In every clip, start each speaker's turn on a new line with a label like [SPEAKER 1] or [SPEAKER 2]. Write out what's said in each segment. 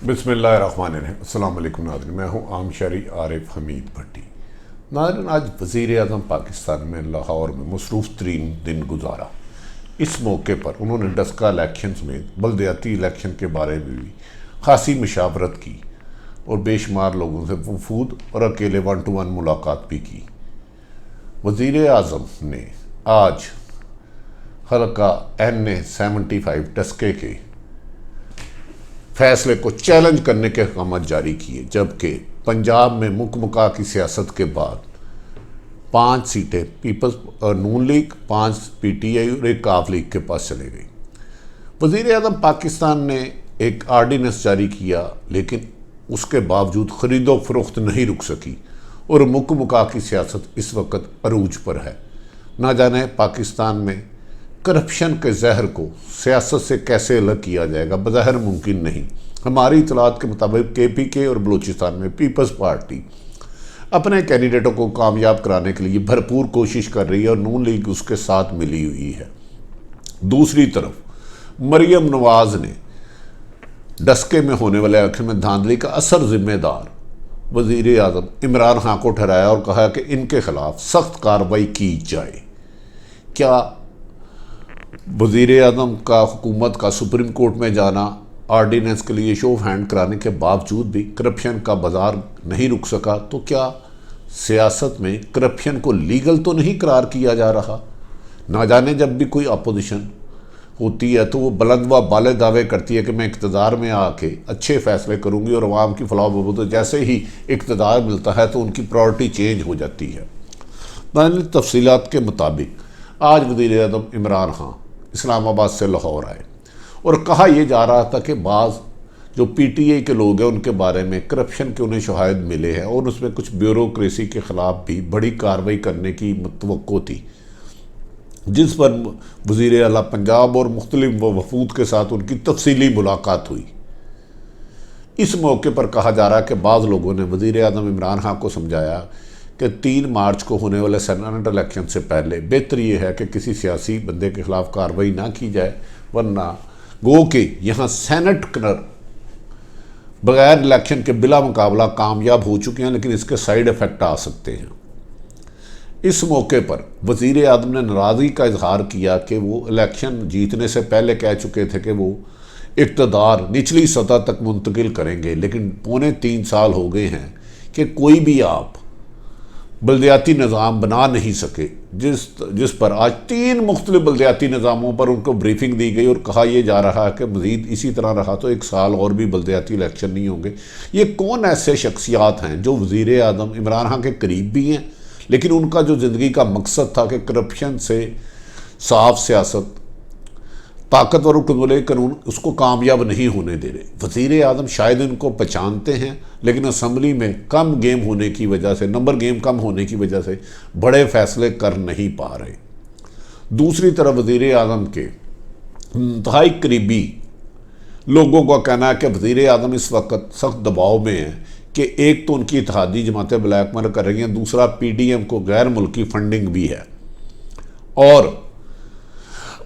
[SPEAKER 1] बिस्मिल्लाहिर्रहमानिर्रहीम। अस्सलाम वालेकुम नाज़रीन, मैं हूँ आम शहरी आरिफ हमीद भट्टी। नाज़रीन, आज वज़ीर आज़म पाकिस्तान में लाहौर में मसरूफ़ तरीन दिन गुजारा। इस मौके पर उन्होंने डस्का इलेक्शन समेत बल्दियाती इलेक्शन के बारे में भी खासी मशावरत की और बेशुमार लोगों से वफूद और अकेले 1-to-1 मुलाकात भी की। वज़ीर आज़म ने आज हल्का NA-75 डस्के के फैसले को चैलेंज करने के अहकाम जारी किए, जबकि पंजाब में मुकमका की सियासत के बाद 5 सीटें पीपल्स नून लीग, 5 PTI और 1 काफ लीग के पास चले गई। वज़ीर आज़म पाकिस्तान ने एक आर्डीनेंस जारी किया, लेकिन उसके बावजूद खरीदो फरोख्त नहीं रुक सकी और मुकमका की सियासत इस वक्त अरूज पर है। ना जाने पाकिस्तान में करप्शन के जहर को सियासत से कैसे अलग किया जाएगा, बज़ाहिर मुमकिन नहीं। हमारी इतलात के मुताबिक KPK और बलूचिस्तान में पीपल्स पार्टी अपने कैंडिडेटों को कामयाब कराने के लिए भरपूर कोशिश कर रही है और नून लीग उसके साथ मिली हुई है। दूसरी तरफ मरियम नवाज ने डस्के में होने वाले इलेक्शन में धांधली का असर जिम्मेदार वज़ीर आज़म इमरान खान को ठहराया और कहा कि इनके खिलाफ सख्त कार्रवाई की जाए। क्या वज़ीर आज़म का हुकूमत का सुप्रीम कोर्ट में जाना आर्डीनेंस के लिए शो ऑफ हैंड कराने के बावजूद भी करप्शन का बाजार नहीं रुक सका? तो क्या सियासत में करप्शन को लीगल तो नहीं करार किया जा रहा? ना जाने जब भी कोई अपोजिशन होती है तो वो बुलंद व बाले दावे करती है कि मैं इक़्तिदार में आके अच्छे फैसले करूँगी और अवाम की फलाह बहबूद, तो जैसे ही इक़्तिदार मिलता है तो उनकी प्रायोरिटी चेंज हो जाती है। तफसीलात के मुताबिक आज वज़ीर आज़म इमरान खान इस्लामाबाद से लाहौर आए और कहा यह जा रहा था कि बाज़ जो PTI के लोग हैं उनके बारे में करप्शन के उन्हें शहायद मिले हैं और उसमें कुछ ब्यूरोक्रेसी के ख़िलाफ़ भी बड़ी कार्रवाई करने की तवक्को थी, जिस पर वज़ीर आला पंजाब और मुख्तलिफ वफूद के साथ उनकी तफसीली मुलाकात हुई। इस मौके पर कहा जा रहा है कि बाज़ लोगों ने वज़ीर आज़म इमरान खान को समझाया कि 3 मार्च को होने वाले सेनेट इलेक्शन से पहले बेहतर ये है कि किसी सियासी बंदे के खिलाफ कार्रवाई ना की जाए, वरना गो कि यहाँ सेनेट बगैर इलेक्शन के बिला मुकाबला कामयाब हो चुके हैं, लेकिन इसके साइड इफ़ेक्ट आ सकते हैं। इस मौके पर वज़ीर आज़म ने नाराज़गी का इजहार किया कि वो इलेक्शन जीतने से पहले कह चुके थे कि वो इक़्तिदार निचली सतह तक मुंतकिल करेंगे, लेकिन 3.25 साल हो गए हैं कि कोई भी आप बल्दियाती निज़ाम बना नहीं सके, जिस पर आज 3 मुख्तलिफ बल्दियाती निज़ामों पर उनको ब्रीफिंग दी गई और कहा यह जा रहा है कि मज़ीद इसी तरह रहा तो 1 साल और भी बल्दियाती इलेक्शन नहीं होंगे। ये कौन ऐसे शख्सियात हैं जो वज़ीर आज़म इमरान खान के करीब भी हैं, लेकिन उनका जो ज़िंदगी का मकसद था कि करप्शन से साफ सियासत, ताकतवर कमज़ोर कानून, उसको कामयाब नहीं होने दे रहे। वज़ीर आज़म शायद इनको पहचानते हैं, लेकिन असम्बली में कम गेम होने की वजह से, नंबर गेम कम होने की वजह से बड़े फैसले कर नहीं पा रहे। दूसरी तरफ वज़ीर आज़म के इंतहाई करीबी लोगों का कहना है कि वज़ीर आज़म इस वक्त सख्त दबाव में है कि एक तो उनकी इत्तेहादी जमातें ब्लैकमेल कर रही हैं, दूसरा PDM को गैर मुल्की फंडिंग भी है और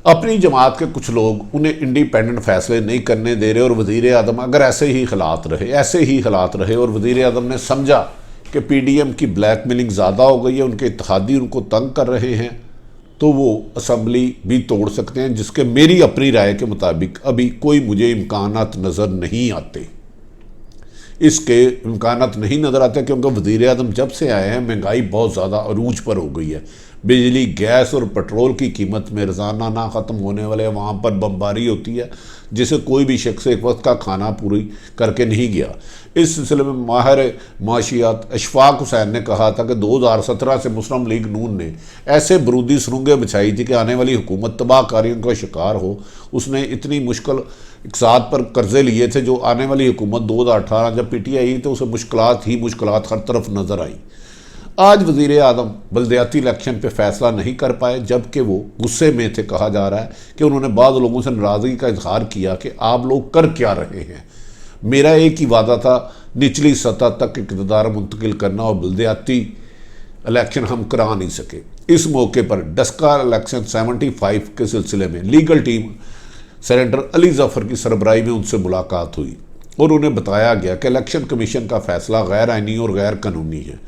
[SPEAKER 1] अपनी जमात के कुछ लोग उन्हें इंडिपेंडेंट फैसले नहीं करने दे रहे। और वज़ीर आज़म अगर ऐसे ही हालात रहे और वज़ीर आज़म ने समझा कि PDM की ब्लैकमेलिंग ज़्यादा हो गई है, उनके इत्तेहादी उनको तंग कर रहे हैं, तो वो असम्बली भी तोड़ सकते हैं, जिसके मेरी अपनी राय के मुताबिक अभी कोई मुझे इम्कानात नज़र नहीं आते। इसके इम्कानात नहीं नज़र आते क्योंकि वज़ीर आज़म जब से आए हैं महंगाई बहुत ज़्यादा अरूज पर हो गई है। बिजली, गैस और पेट्रोल की कीमत में रोज़ाना ना ख़त्म होने वाले वहाँ पर बमबारी होती है, जिसे कोई भी शख्स एक वक्त का खाना पूरी करके नहीं गया। इस सिलसिले में माहिर माशियात अशफाक हुसैन ने कहा था कि 2017 से मुस्लिम लीग नून ने ऐसे बरूदी सुरंगें बिछाई थी कि आने वाली हुकूमत तबाहकारियों का शिकार हो। उसने इतनी मुश्किल इक़्तिसाद पर कर्जे लिए थे, जो आने वाली हुकूमत 2018 जब PTI आई तो उसे मुश्किलात हर तरफ नज़र आई। आज वज़ीर आज़म बल्दियाती इलेक्शन पे फ़ैसला नहीं कर पाए, जबकि वो गुस्से में थे। कहा जा रहा है कि उन्होंने बाज़ लोगों से नाराज़गी का इजहार किया कि आप लोग कर क्या रहे हैं, मेरा एक ही वादा था निचली सतह तक इक़्तिदार मुंतकिल करना और बल्दियाती इलेक्शन हम करा नहीं सके। इस मौके पर डस्का इलेक्शन 75 के सिलसिले में legal team senator Ali Zafar की सरबराही में उनसे मुलाकात हुई। और उन्हें बताया गया कि इलेक्शन कमीशन का फैसला गैर आइनी और गैर कानूनी है।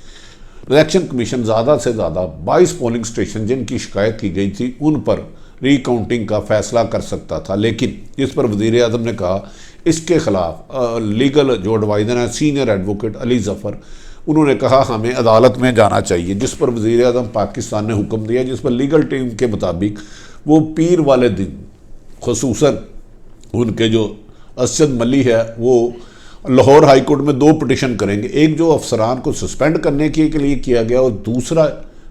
[SPEAKER 1] इलेक्शन कमीशन ज़्यादा से ज़्यादा 22 पोलिंग स्टेशन जिनकी शिकायत की गई थी उन पर रीकाउंटिंग का फैसला कर सकता था, लेकिन इस पर वज़ीर आज़म ने कहा इसके खिलाफ लीगल जो एडवाइज़र हैं सीनियर एडवोकेट अली ज़फ़र, उन्होंने कहा हमें अदालत में जाना चाहिए, जिस पर वज़ीर आज़म पाकिस्तान ने हुक्म दिया, जिस पर लीगल टीम के मुताबिक वो पीर वाले दिन खुसूसन उनके जो असद मली है वो लाहौर हाई कोर्ट में 2 पिटिशन करेंगे। एक जो अफसरान को सस्पेंड करने के लिए किया गया और दूसरा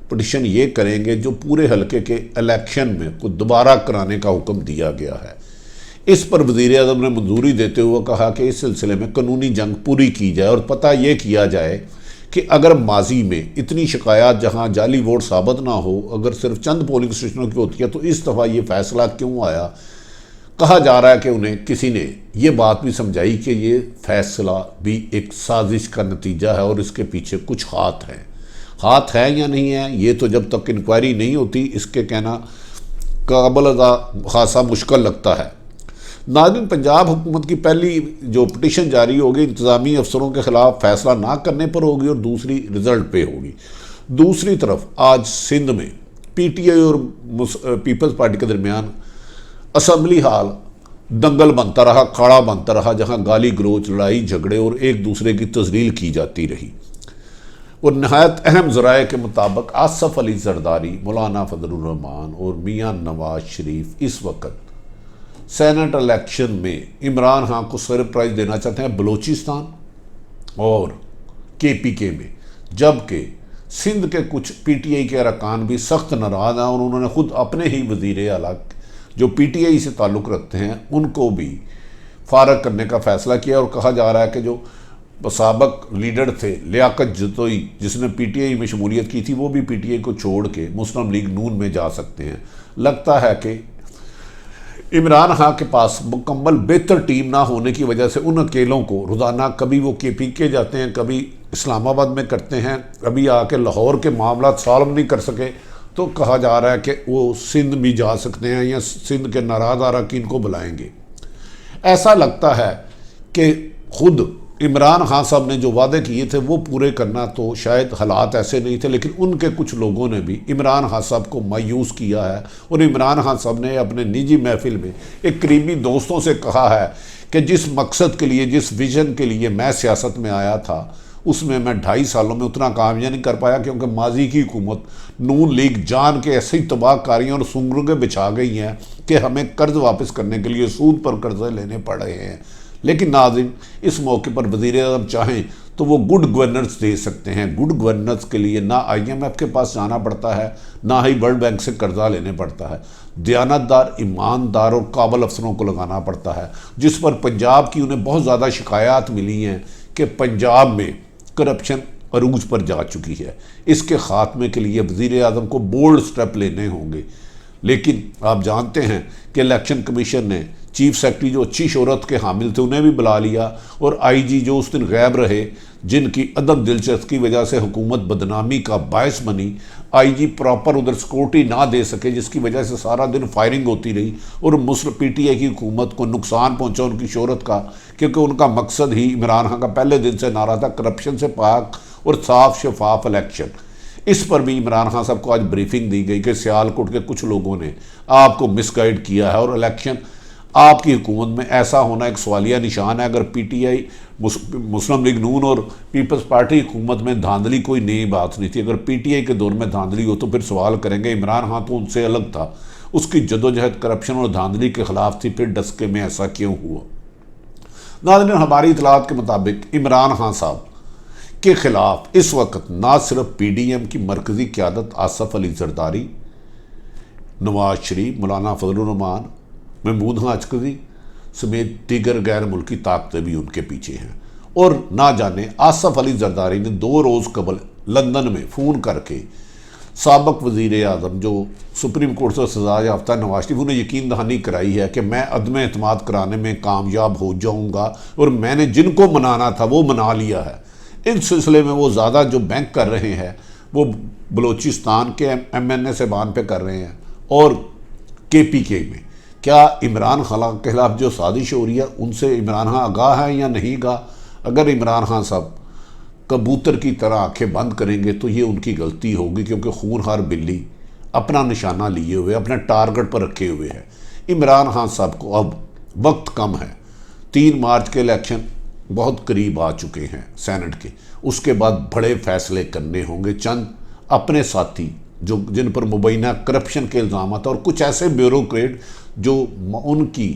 [SPEAKER 1] पिटिशन ये करेंगे जो पूरे हलके के इलेक्शन में को दोबारा कराने का हुक्म दिया गया है। इस पर वज़ीर आज़म ने मंजूरी देते हुए कहा कि इस सिलसिले में कानूनी जंग पूरी की जाए और पता ये किया जाए कि अगर माजी में इतनी शिकायत जहां जाली वोट साबित ना हो, अगर सिर्फ चंद पोलिंग स्टेशनों की होती है, तो इस दफ़ा ये फैसला क्यों आया। कहा जा रहा है कि उन्हें किसी ने ये बात भी समझाई कि ये फैसला भी एक साजिश का नतीजा है और इसके पीछे कुछ हाथ है या नहीं है, ये तो जब तक इंक्वायरी नहीं होती इसके कहना काबिल खासा मुश्किल लगता है। नाज़रीन, पंजाब हुकूमत की पहली जो पिटिशन जारी होगी इंतज़ामी अफसरों के ख़िलाफ़ फैसला ना करने पर होगी और दूसरी रिज़ल्ट पे होगी। दूसरी तरफ आज सिंध में PTI और पीपल्स पार्टी के दरमियान असम्बली हाल दंगल बनता रहा, खाड़ा बनता रहा, जहां गाली गलोच, लड़ाई झगड़े और एक दूसरे की तज़लील की जाती रही। और नहायत अहम ज़राए के मुताबिक आसफ़ अली ज़रदारी, मौलाना फजलुर रहमान और मियाँ नवाज शरीफ इस वक्त सेनेट इलेक्शन में इमरान खान को सरप्राइज़ देना चाहते हैं बलूचिस्तान और KPK में, जबकि सिंध के कुछ PTI के अरकान भी सख्त नाराज़ हैं और उन्होंने खुद अपने ही वज़ीर आला जो PTI से ताल्लुक़ रखते हैं उनको भी फारग करने का फ़ैसला किया। और कहा जा रहा है कि जो साबक लीडर थे लियाकत जतोई, जिसने PTI में शमूलियत की थी, वो भी PTI को छोड़ के मुस्लिम लीग नून में जा सकते हैं। लगता है कि इमरान खान के पास मुकम्मल बेहतर टीम ना होने की वजह से उन अकेलों को रोज़ाना कभी वो KPK जाते हैं, कभी इस्लामाबाद में करते हैं, कभी आके लाहौर के मामला सॉल्व नहीं कर सके, तो कहा जा रहा है कि वो सिंध भी जा सकते हैं या सिंध के नाराज़ अरकान को बुलाएंगे। ऐसा लगता है कि खुद इमरान खान साहब ने जो वादे किए थे वो पूरे करना तो शायद हालात ऐसे नहीं थे, लेकिन उनके कुछ लोगों ने भी इमरान खान साहब को मायूस किया है। और इमरान खान साहब ने अपने निजी महफिल में एक करीबी दोस्तों से कहा है कि जिस मकसद के लिए, जिस विजन के लिए मैं सियासत में आया था, उसमें मैं 2.5 सालों में उतना कामयाब नहीं कर पाया, क्योंकि माजी की हुकूमत नून लीग जान के ऐसी तबाहकारियाँ और सुंगरुगे बिछा गई हैं कि हमें कर्ज वापस करने के लिए सूद पर कर्जे लेने पड़ रहे हैं। लेकिन नाज़रीन, इस मौके पर वज़ीर आज़म चाहें तो वो गुड गवर्नेंस दे सकते हैं। गुड गवर्नेंस के लिए ना IMF के पास जाना पड़ता है, ना ही वर्ल्ड बैंक से कर्जा लेने पड़ता है। दयानतदार, ईमानदार और काबिल अफसरों को लगाना पड़ता है, जिस पर पंजाब की उन्हें बहुत ज़्यादा शिकायत मिली हैं कि पंजाब में करप्शन अरूज पर जा चुकी है। इसके ख़ात्मे के लिए वज़ीर आज़म को बोल्ड स्टेप लेने होंगे। लेकिन आप जानते हैं कि इलेक्शन कमीशन ने चीफ सेक्रेटरी जो अच्छी शोहरत के हामिल थे उन्हें भी बुला लिया, और IG जो उस दिन गैब रहे, जिनकी अदम दिलचस्पी की वजह से हुकूमत बदनामी का बायस बनी, IG प्रॉपर उधर सिक्योरिटी ना दे सके, जिसकी वजह से सारा दिन फायरिंग होती रही और मुस्लिम PTI की हुकूमत को नुकसान पहुंचा उनकी शोहरत का, क्योंकि उनका मकसद ही इमरान खान का पहले दिन से नारा था करप्शन से पाक और साफ शफाफ इलेक्शन। इस पर भी इमरान खान साहब को आज ब्रीफिंग दी गई कि सियालकोट के कुछ लोगों ने आपको मिसगाइड किया है और इलेक्शन आपकी हुकूमत में ऐसा होना एक सवालिया निशान है। अगर PTI मुस्लिम लीग नून और पीपल्स पार्टी हुकूमत में धांधली कोई नई बात नहीं थी। अगर PTI के दौर में धांधली हो तो फिर सवाल करेंगे इमरान खान तो उनसे अलग था, उसकी जदोजहद करप्शन और धांधली के खिलाफ थी, फिर डस्के में ऐसा क्यों हुआ। नाज़रीन, हमारी इतलात के मुताबिक इमरान खान साहब के खिलाफ इस वक्त ना सिर्फ PDM की मरकज़ी क़यादत आसफ़ अली ज़रदारी, नवाज शरीफ, मौलाना फजलुर रहमान, महमूद खान अचकज़ी समेत दीगर गैर मुल्की ताकतें भी उनके पीछे हैं। और ना जाने आसफ़ अली ज़रदारी ने 2 रोज़ कबल लंदन में फ़ोन करके साबक वज़ीर आज़म जो सुप्रीम कोर्ट से सज़ा याफ्ता नवाज शरीफ, उन्हें यकीन दहानी कराई है कि मैं अदम एतमाद कराने में कामयाब हो जाऊँगा और मैंने जिनको मनाना था वो मना लिया है। इस सिलसिले में वो ज़्यादा जो बैंक कर रहे हैं वो बलूचिस्तान के MNA से बान पे कर रहे हैं और KPK में क्या इमरान खान के खिलाफ जो साजिश हो रही है उनसे इमरान खान आगाह है या नहीं आगाह? अगर इमरान खान साहब कबूतर की तरह आंखें बंद करेंगे तो ये उनकी गलती होगी, क्योंकि खूनखार बिल्ली अपना निशाना लिए हुए, अपने टारगेट पर रखे हुए है। इमरान खान साहब को अब वक्त कम है। 3 मार्च के इलेक्शन बहुत करीब आ चुके हैं सेनेट के, उसके बाद बड़े फैसले करने होंगे। चंद अपने साथी जो जिन पर मुबैना करप्शन के इल्ज़ाम और कुछ ऐसे ब्यूरोक्रेट जो उनकी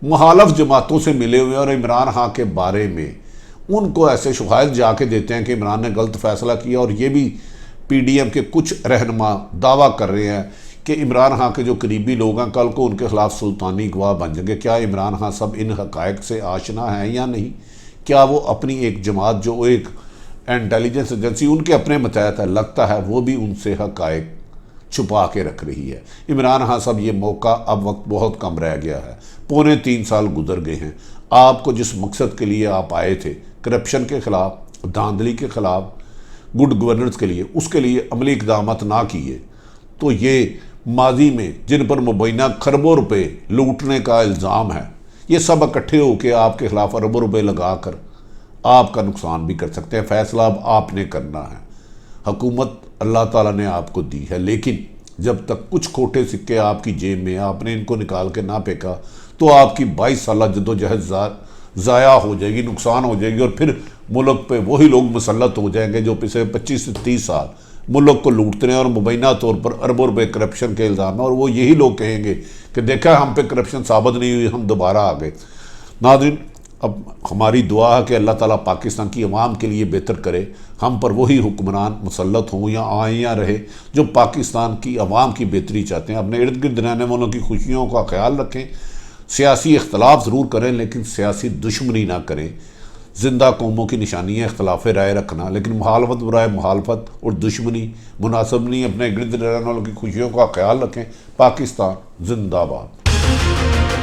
[SPEAKER 1] मुखालिफ जमातों से मिले हुए और इमरान खान के बारे में उनको ऐसे शुहायत जाके देते हैं कि इमरान ने गलत फैसला किया, और ये भी पीडीएम के कुछ रहनुमा दावा कर रहे हैं कि इमरान खान के जो करीबी लोग हैं कल को उनके खिलाफ सुल्तानी गवाह बन जाएंगे। क्या इमरान खान सब इन हक़ाइक़ से आशना हैं या नहीं? क्या वो अपनी एक जमात जो एक इंटेलिजेंस एजेंसी उनके अपने मतहत है, लगता है वो भी उनसे हक़ाइक़ छुपा के रख रही है। इमरान खान साहब ये मौका, अब वक्त बहुत कम रह गया है, 3.25 साल गुजर गए हैं। आपको जिस मकसद के लिए आप आए थे, करप्शन के ख़िलाफ़, धांधली के ख़िलाफ़, गुड गवर्नेंस के लिए, उसके लिए अमली इक़दाम ना किए तो ये माजी में जिन पर मुबैना खरबों रुपए लूटने का इल्ज़ाम है, ये सब इकट्ठे होकर आपके खिलाफ अरबों रुपए लगा कर आपका नुकसान भी कर सकते हैं। फैसला अब आपने करना है। हुकूमत अल्लाह ताला ने आपको दी है, लेकिन जब तक कुछ खोटे सिक्के आपकी जेब में, आपने इनको निकाल के ना फेंका तो आपकी 22 साल जद्दोजहद ज़ाया हो जाएगी, नुकसान हो जाएगी, और फिर मुल्क पे वही लोग मुसल्लत हो जाएंगे जो पिछले 25 से 30 साल मुल्क को लूटते हैं और मुबैना तौर पर अरबों रुपए करप्शन के इल्ज़ाम है। और वो यही लोग कहेंगे कि देखा हम पे करप्शन साबित नहीं हुई, हम दोबारा आ गए। नाज़रीन, अब हमारी दुआ है कि अल्लाह ताला पाकिस्तान की अवाम के लिए बेहतर करे, हम पर वही हुक्मरान मुसल्लत हों या आए या रहे जो पाकिस्तान की अवाम की बेहतरी चाहते हैं। अपने इर्द गिर्द रहने वालों की खुशियों का ख्याल रखें, सियासी इख्तलाफ ज़रूर करें लेकिन सियासी दुश्मनी ना करें। ज़िंदा कौमों की निशानी है इख्तलाफ राय रखना, लेकिन मुखालफत बराए मुखालफत और दुश्मनी मुनासिब नहीं। अपने गिर्द रहने वालों की खुशियों का ख्याल रखें। पाकिस्तान जिंदाबाद।